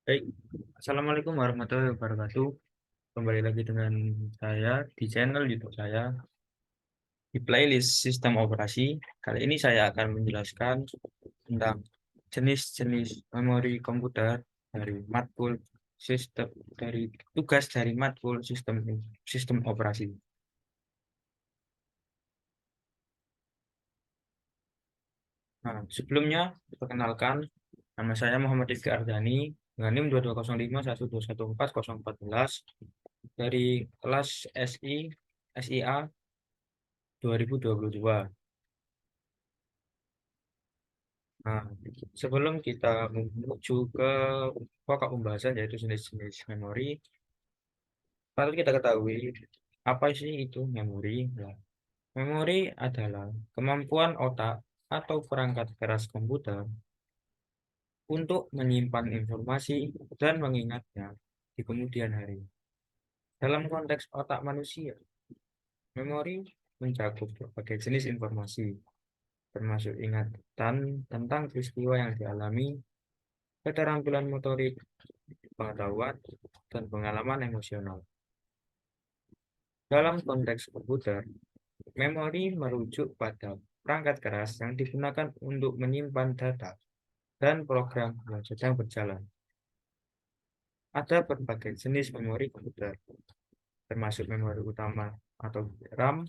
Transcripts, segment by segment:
Baik, Assalamualaikum warahmatullahi wabarakatuh. Kembali lagi dengan saya di channel YouTube saya di playlist sistem operasi. Kali ini saya akan menjelaskan tentang jenis-jenis memori komputer dari matkul sistem dari tugas dari matkul sistem sistem operasi. Nah, sebelumnya perkenalkan, nama saya Muhammad Rizky Ardhani dengan NIM 220512140414 dari kelas SIA 2022. Nah, sebelum kita menuju ke pokok pembahasan yaitu jenis-jenis memori, patut kita ketahui apa sih itu memori? Ya, memori adalah kemampuan otak atau perangkat keras komputer untuk menyimpan informasi dan mengingatnya di kemudian hari. Dalam konteks otak manusia, memori mencakup berbagai jenis informasi, termasuk ingatan tentang peristiwa yang dialami, keterampilan motorik, pengetahuan, dan pengalaman emosional. Dalam konteks komputer, memori merujuk pada perangkat keras yang digunakan untuk menyimpan data dan program yang sedang berjalan. Ada berbagai jenis memori komputer, termasuk memori utama atau RAM,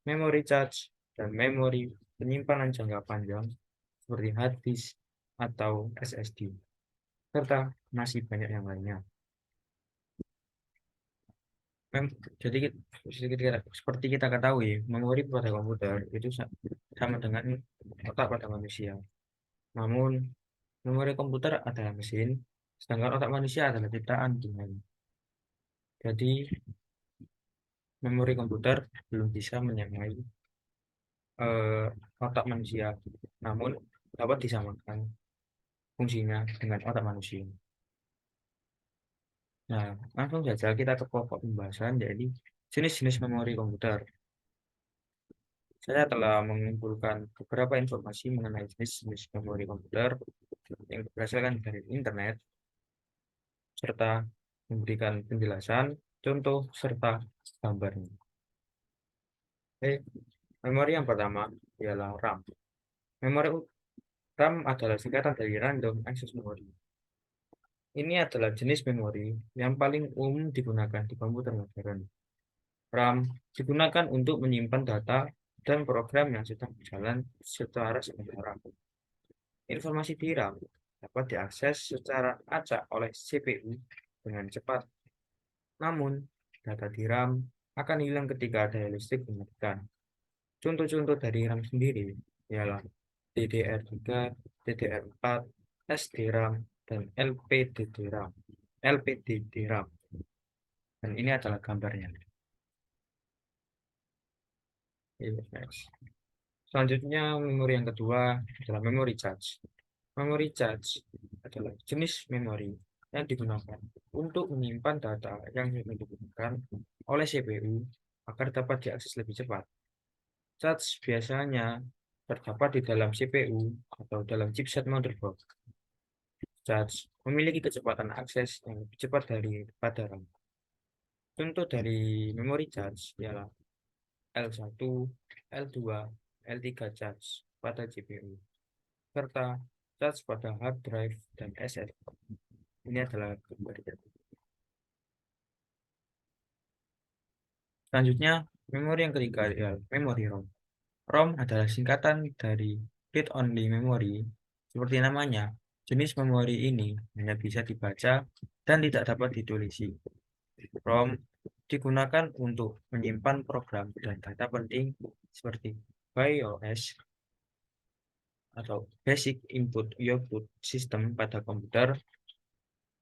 memori cache, dan memori penyimpanan jangka panjang seperti hard disk atau SSD, serta masih banyak yang lainnya. Mem- Jadi seperti kita ketahui, memori pada komputer itu sama dengan otak pada manusia. Namun, memori komputer adalah mesin, sedangkan otak manusia adalah ciptaan Tuhan. Jadi, memori komputer belum bisa menyamai eh, otak manusia, namun dapat disamakan fungsinya dengan otak manusia. Nah, langsung saja kita ke pokok pembahasan, jadi jenis-jenis memori komputer. Saya telah mengumpulkan beberapa informasi mengenai jenis-jenis memori komputer yang berdasarkan dari internet, serta memberikan penjelasan, contoh, serta gambarnya. Oke, memori yang pertama ialah RAM. Memori RAM adalah singkatan dari Random Access Memory. Ini adalah jenis memori yang paling umum digunakan di komputer modern. RAM digunakan untuk menyimpan data dan program yang sedang berjalan secara sementara. Informasi di RAM dapat diakses secara acak oleh CPU dengan cepat. Namun, data di RAM akan hilang ketika daya listrik dimatikan. Contoh-contoh dari RAM sendiri ialah DDR3, DDR4, SDRAM, dan LPDDR. LPDDR. Dan ini adalah gambarnya. Iya, next. Selanjutnya, memori yang kedua adalah memori charge. Memori charge adalah jenis memori yang digunakan untuk menyimpan data yang dibutuhkan oleh CPU agar dapat diakses lebih cepat. Charge biasanya terdapat di dalam CPU atau dalam chipset motherboard. Charge memiliki kecepatan akses yang lebih cepat daripada RAM. Contoh dari memori charge ialah L1, L2, L3 charge pada CPU, serta charge pada hard drive dan SSD. Ini adalah gambar. Selanjutnya, memori yang ketiga adalah memori ROM. ROM adalah singkatan dari Read Only Memory. Seperti namanya, jenis memori ini hanya bisa dibaca dan tidak dapat ditulisi. ROM digunakan untuk menyimpan program dan data penting seperti BIOS atau Basic Input Output System pada komputer.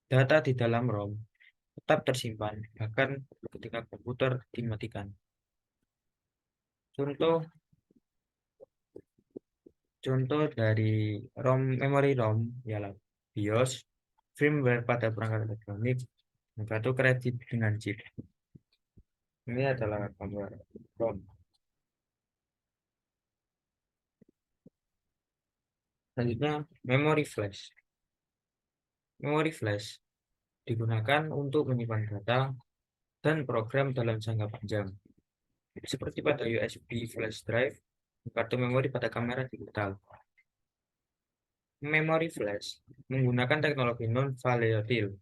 Data di dalam ROM tetap tersimpan bahkan ketika komputer dimatikan. Contoh Contoh dari memori ROM ialah BIOS, firmware pada perangkat elektronik, dan kartu kredit dengan chip. Ini adalah gambar ROM. Selanjutnya, memori flash. Memori flash digunakan untuk menyimpan data dan program dalam jangka panjang, seperti pada USB flash drive, kartu memori pada kamera digital. Memori flash menggunakan teknologi non-volatil,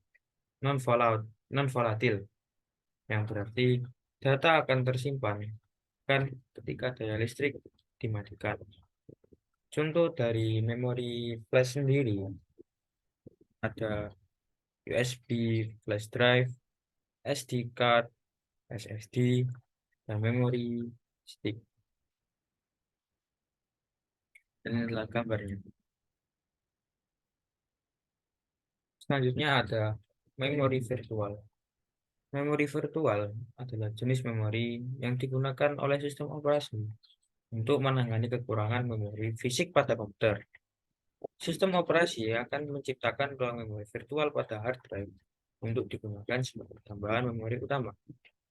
yang berarti data akan tersimpan kan ketika daya listrik dimatikan. Contoh dari memori flash sendiri ada USB flash drive, SD card, SSD, dan memori stick. Dan ini adalah gambarnya. Selanjutnya ada memori virtual. Memori virtual adalah jenis memori yang digunakan oleh sistem operasi untuk menangani kekurangan memori fisik pada komputer. Sistem operasi akan menciptakan ruang memori virtual pada hard drive untuk digunakan sebagai tambahan memori utama.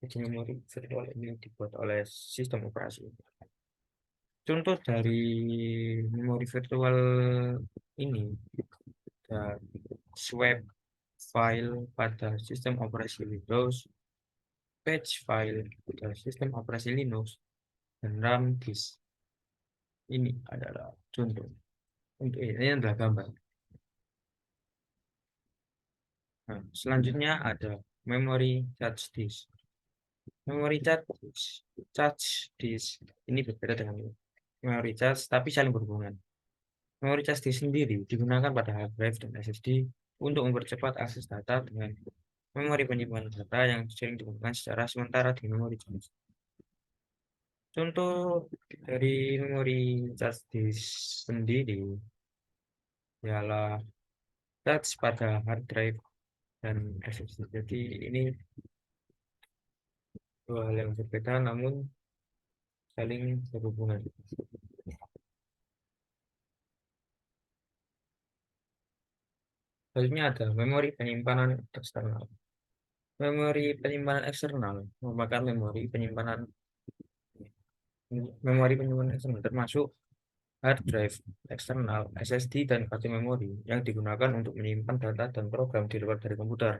Jadi memori virtual ini dibuat oleh sistem operasi. Contoh dari memori virtual ini ada swap file pada sistem operasi Windows, patch file pada sistem operasi Linux, dan RAM disk. Ini adalah contoh. Untuk ini adalah gambar. Nah, selanjutnya ada memori charge disk. Memori charge disk ini berbeda dengan memori charge tapi saling berhubungan. Memori charge disk sendiri digunakan pada hard drive dan SSD untuk mempercepat akses data dengan memori penyimpanan data yang sering digunakan secara sementara di memori charge. Contoh dari memori charge disk sendiri ialah charge pada hard drive dan SSD. Jadi ini dua hal yang berbeda namun saling berhubungan. Selanjutnya ada memori penyimpanan eksternal. Memori penyimpanan eksternal merupakan memori penyimpanan eksternal termasuk hard drive eksternal, SSD, dan kartu memori yang digunakan untuk menyimpan data dan program di luar dari komputer.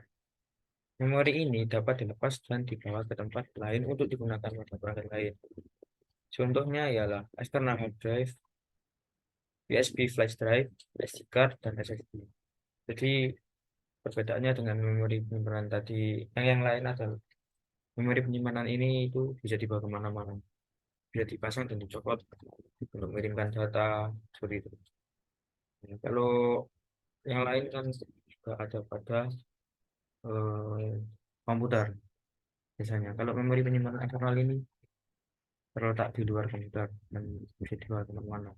Memori ini dapat dilepas dan dibawa ke tempat lain untuk digunakan pada program lain. Contohnya ialah external hard drive, USB flash drive, SD card, dan SSD. Jadi perbedaannya dengan memori penyimpanan tadi yang lain adalah memori penyimpanan ini itu bisa dibawa kemana-mana, bisa dipasang dan dicopot untuk mengirimkan data seperti itu. Nah, kalau yang lain kan juga ada pada eh, komputer biasanya. Kalau memori penyimpanan eksternal ini terletak di luar komputer dan bisa dibawa kemana-mana.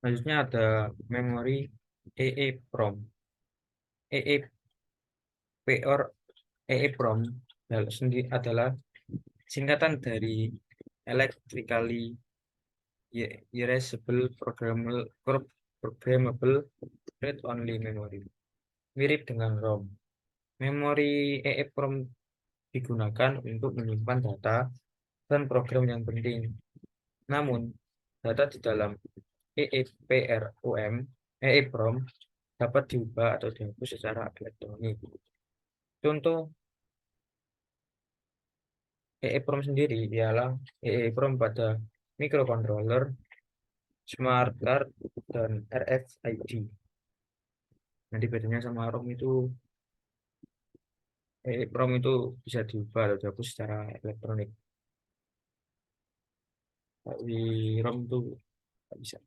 Selanjutnya ada memori EEPROM. EEPROM sendiri adalah singkatan dari Electrically Erasable Programmable Read-Only Memory. Mirip dengan ROM. Memori EEPROM digunakan untuk menyimpan data dan program yang penting. Namun, data di dalam EEPROM dapat diubah atau dihapus secara elektronik. Contoh EEPROM sendiri ialah EEPROM pada microcontroller, smart card, dan RFID. Nanti bedanya sama ROM itu EEPROM itu bisa diubah atau dihapus secara elektronik. Tapi ROM itu nggak bisa.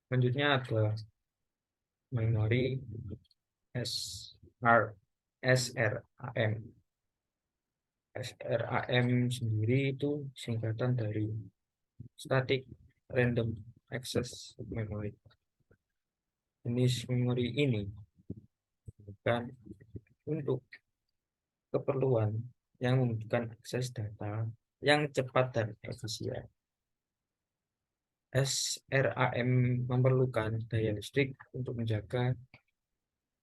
Selanjutnya ada memori SR, SRAM. SRAM sendiri itu singkatan dari Static Random Access Memory. Jenis memori ini bukan untuk keperluan yang membutuhkan akses data yang cepat dan efisien. SRAM memerlukan daya listrik untuk menjaga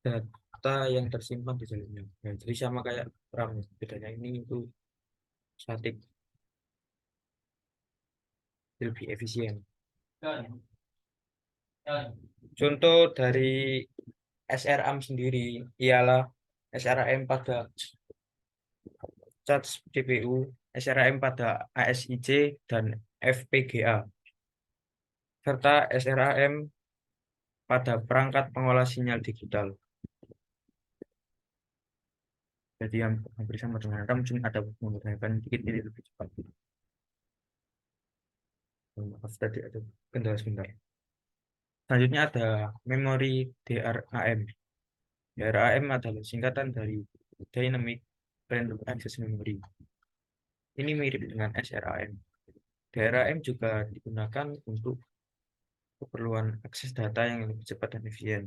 data yang tersimpan di dalamnya. Nah, jadi sama kayak RAM, bedanya ini itu statik. lebih efisien. Contoh dari SRAM sendiri ialah SRAM pada charge CPU, SRAM pada ASIC dan FPGA, serta SRAM pada perangkat pengolah sinyal digital. Jadi yang hampir sama dengan RAM, cuma ada menggunakan dikit ini lebih cepat. Maaf tadi ada kendala sebentar. Selanjutnya ada memori DRAM. DRAM adalah singkatan dari Dynamic Random Access Memory. Ini mirip dengan SRAM. DRAM juga digunakan untuk keperluan akses data yang lebih cepat dan efisien.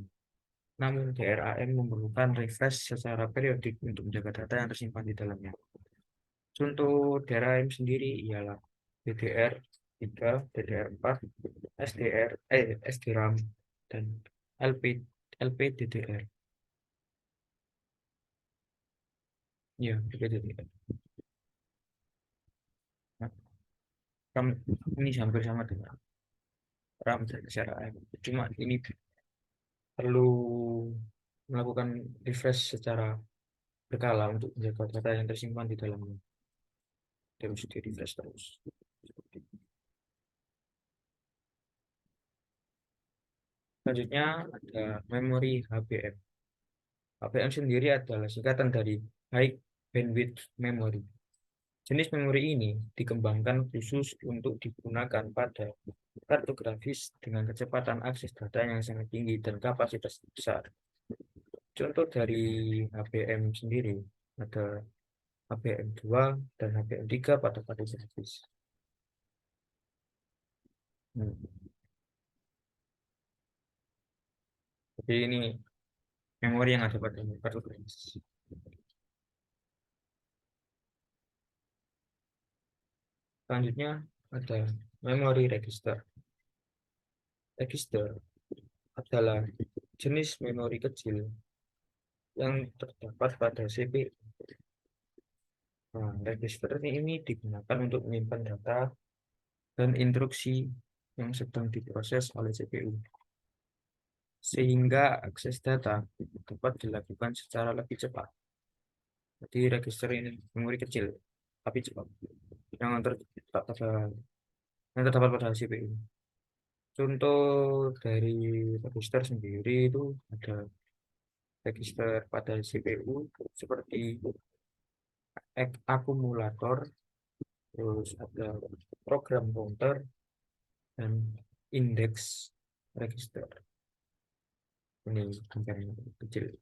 Namun DRAM memerlukan refresh secara periodik untuk menjaga data yang tersimpan di dalamnya. Contoh DRAM sendiri ialah DDR3, DDR4, SDRAM, dan LPDDR. Ya, LPDDR. Nah, RAM ini hampir sama dengan RAM dan SRAM. Cuma ini perlu melakukan refresh secara berkala untuk menjaga data yang tersimpan di dalamnya. Terus di refresh terus. Selanjutnya ada memori HBM. HBM sendiri adalah singkatan dari High Bandwidth Memory. Jenis memori ini dikembangkan khusus untuk digunakan pada kartu grafis dengan kecepatan akses data yang sangat tinggi dan kapasitas besar. Contoh dari HBM sendiri ada HBM2 dan HBM3 pada kartu grafis. Jadi ini memori yang ada pada kartu grafis. Selanjutnya ada memori register. Register adalah jenis memori kecil yang terdapat pada CPU. Nah, register ini digunakan untuk menyimpan data dan instruksi yang sedang diproses oleh CPU, sehingga akses data dapat dilakukan secara lebih cepat. Jadi register ini memori kecil tapi cepat yang terdapat pada CPU. Contoh dari register sendiri itu ada register pada CPU seperti akumulator, terus ada program counter dan indeks register. Ini gambaran kecil.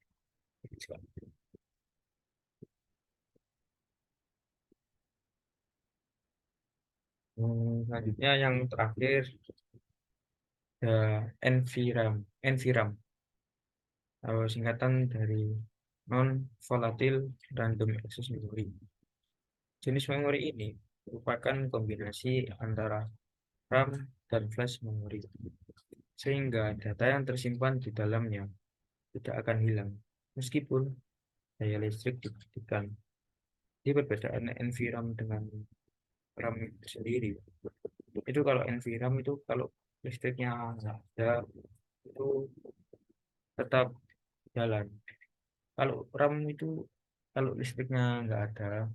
Selanjutnya yang terakhir ada NVRAM. NVRAM singkatan dari non volatile random access memory. Jenis memori ini merupakan kombinasi antara RAM dan flash memory, sehingga data yang tersimpan di dalamnya tidak akan hilang meskipun daya listrik diberikan. Jadi perbedaan NVRAM dengan RAM itu sendiri. Itu kalau NVRAM itu kalau listriknya nggak ada itu tetap jalan. Kalau RAM itu kalau listriknya nggak ada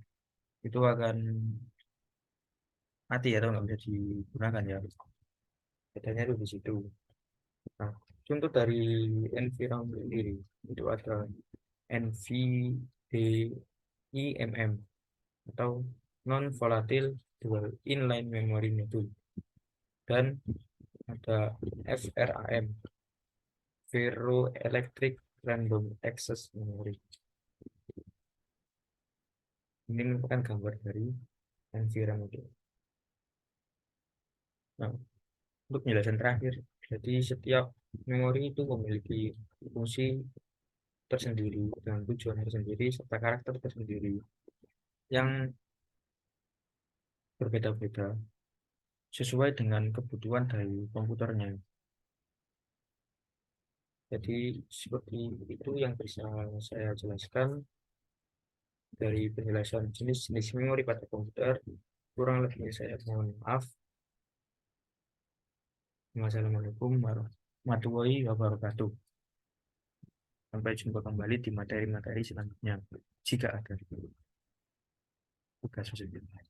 itu akan mati atau nggak bisa digunakan ya. Bedanya itu di situ. Nah, contoh dari NVRAM sendiri itu ada NVDIMM atau non volatile dual inline memory module, dan ada FRAM Ferroelectric Random Access Memory. Ini merupakan gambar dari NVRAM itu. Nah, untuk penjelasan terakhir, jadi setiap memori itu memiliki fungsi tersendiri dan tujuan tersendiri serta karakter tersendiri yang berbeda-beda sesuai dengan kebutuhan dari komputernya. Jadi seperti itu yang bisa saya jelaskan dari penjelasan jenis-jenis memori pada komputer. Kurang lebihnya saya mohon maaf. Wassalamualaikum warahmatullahi wabarakatuh. Sampai jumpa kembali di materi-materi selanjutnya jika ada tugas selanjutnya.